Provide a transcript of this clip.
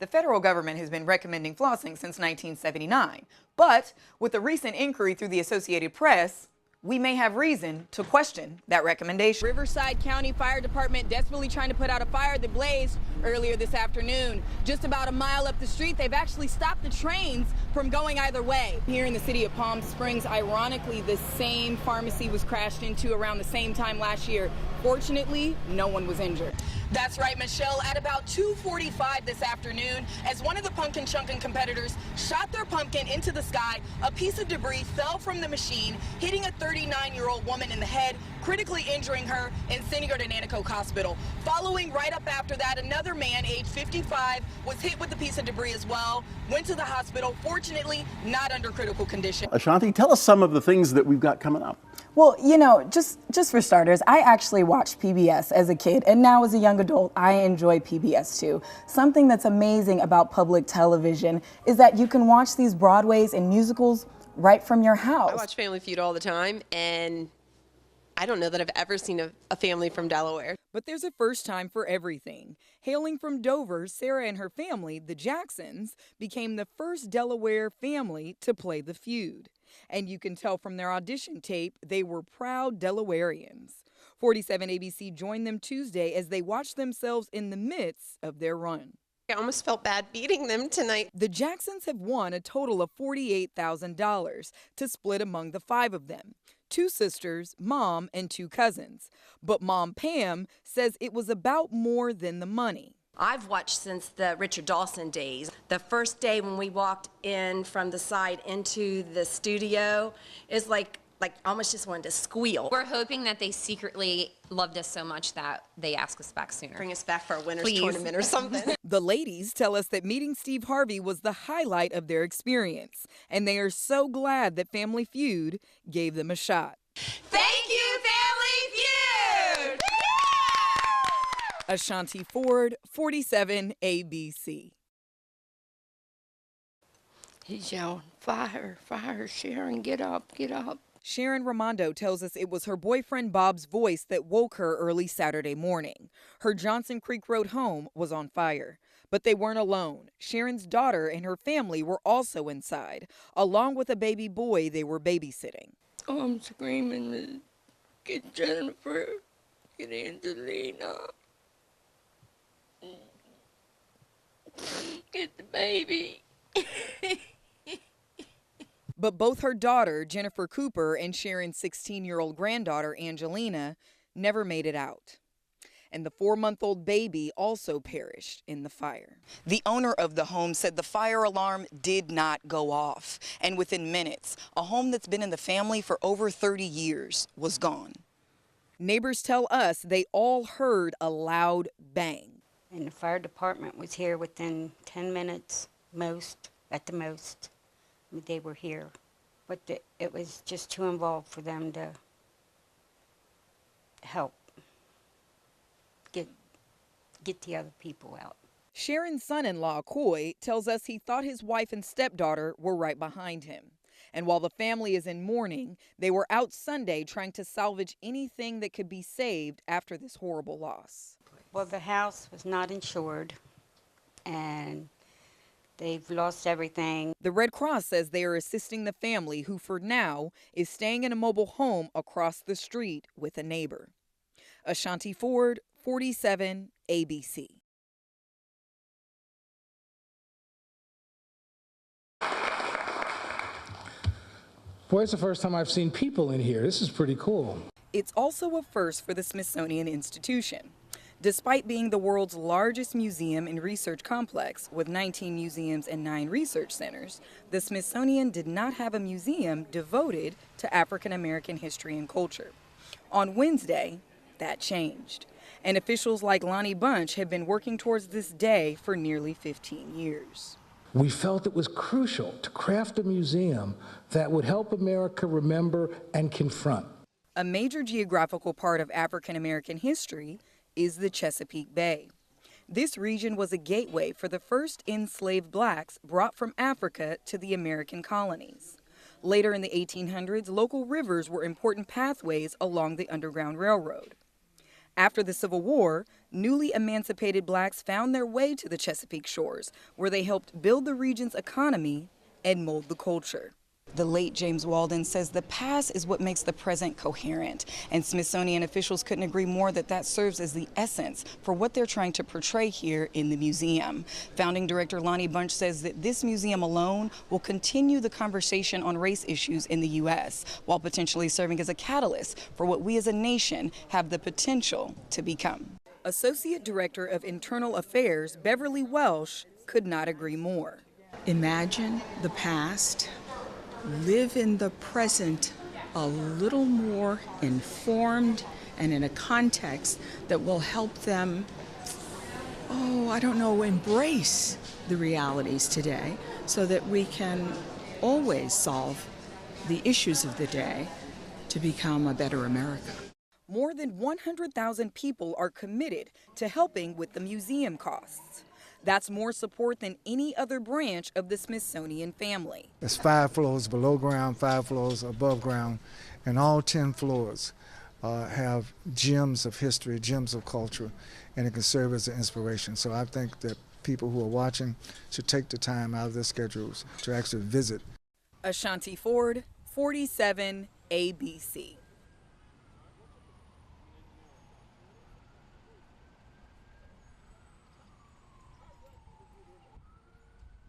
The federal government has been recommending flossing since 1979. But with a recent inquiry through the Associated Press, we may have reason to question that recommendation. Riverside County Fire Department desperately trying to put out a fire that blazed earlier this afternoon. Just about a mile up the street, they've actually stopped the trains from going either way. Here in the city of Palm Springs, ironically, the same pharmacy was crashed into around the same time last year. Fortunately, no one was injured. That's right, Michelle. At about 2:45 this afternoon, as one of the pumpkin chunkin' competitors shot their pumpkin into the sky, a piece of debris fell from the machine, hitting a 39-year-old woman in the head, critically injuring her and sending her to Nanticoke Hospital. Following right up after that, another man, age 55, was hit with a piece of debris as well, went to the hospital, fortunately not under critical condition. Ashonti, tell us some of the things that we've got coming up. Well, you know, just for starters, I actually watched PBS as a kid, and now as a young adult, I enjoy PBS too. Something that's amazing about public television is that you can watch these Broadways and musicals right from your house. I watch Family Feud all the time, and I don't know that I've ever seen a family from Delaware. But there's a first time for everything. Hailing from Dover, Sarah and her family, the Jacksons, became the first Delaware family to play The Feud. And you can tell from their audition tape, they were proud Delawareans. 47 ABC joined them Tuesday as they watched themselves in the midst of their run. I almost felt bad beating them tonight. The Jacksons have won a total of $48,000 to split among the 5 of them. 2 sisters, Mom, and 2 cousins. But Mom Pam says it was about more than the money. I've watched since the Richard Dawson days. The first day when we walked in from the side into the studio is like almost just wanted to squeal. We're hoping that they secretly loved us so much that they ask us back sooner. Bring us back for a winner's Please. tournament or something. The ladies tell us that meeting Steve Harvey was the highlight of their experience, and they are so glad that Family Feud gave them a shot. Thank you, Family Feud! Ashonti Ford, 47 ABC. He's yelling, fire, fire, Sharon, get up, get up. Sharon Raimondo tells us it was her boyfriend Bob's voice that woke her early Saturday morning. Her Johnson Creek Road home was on fire. But they weren't alone. Sharon's daughter and her family were also inside, along with a baby boy they were babysitting. Oh, I'm screaming, get Jennifer, get Angelina, get the baby. But both her daughter, Jennifer Cooper, and Sharon's 16-year-old granddaughter, Angelina, never made it out. And the 4-month-old baby also perished in the fire. The owner of the home said the fire alarm did not go off. And within minutes, a home that's been in the family for over 30 years was gone. Neighbors tell us they all heard a loud bang. And the fire department was here within 10 minutes, at the most. They were here, but it was just too involved for them to help get the other people out. Sharon's son-in-law, Coy, tells us he thought his wife and stepdaughter were right behind him. And while the family is in mourning, they were out Sunday trying to salvage anything that could be saved after this horrible loss. Well, the house was not insured, and they've lost everything. The Red Cross says they are assisting the family, who for now is staying in a mobile home across the street with a neighbor. Ashonti Ford, 47 ABC. Boy, it's the first time I've seen people in here. This is pretty cool. It's also a first for the Smithsonian Institution. Despite being the world's largest museum and research complex with 19 museums and 9 research centers, the Smithsonian did not have a museum devoted to African American history and culture. On Wednesday, that changed. And officials like Lonnie Bunch have been working towards this day for nearly 15 years. We felt it was crucial to craft a museum that would help America remember and confront. A major geographical part of African American history is the Chesapeake Bay. This region was a gateway for the first enslaved blacks brought from Africa to the American colonies. Later in the 1800s, local rivers were important pathways along the Underground Railroad. After the Civil War, newly emancipated blacks found their way to the Chesapeake shores, where they helped build the region's economy and mold the culture. The late James Walden says the past is what makes the present coherent, and Smithsonian officials couldn't agree more that that serves as the essence for what they're trying to portray here in the museum. Founding director Lonnie Bunch says that this museum alone will continue the conversation on race issues in the U.S., while potentially serving as a catalyst for what we as a nation have the potential to become. Associate Director of Internal Affairs Beverly Welsh could not agree more. Imagine the past, live in the present a little more informed and in a context that will help them, embrace the realities today so that we can always solve the issues of the day to become a better America. More than 100,000 people are committed to helping with the museum costs. That's more support than any other branch of the Smithsonian family. There's 5 floors below ground, 5 floors above ground, and all 10 floors have gems of history, gems of culture, and it can serve as an inspiration. So I think that people who are watching should take the time out of their schedules to actually visit. Ashonti Ford, 47 ABC.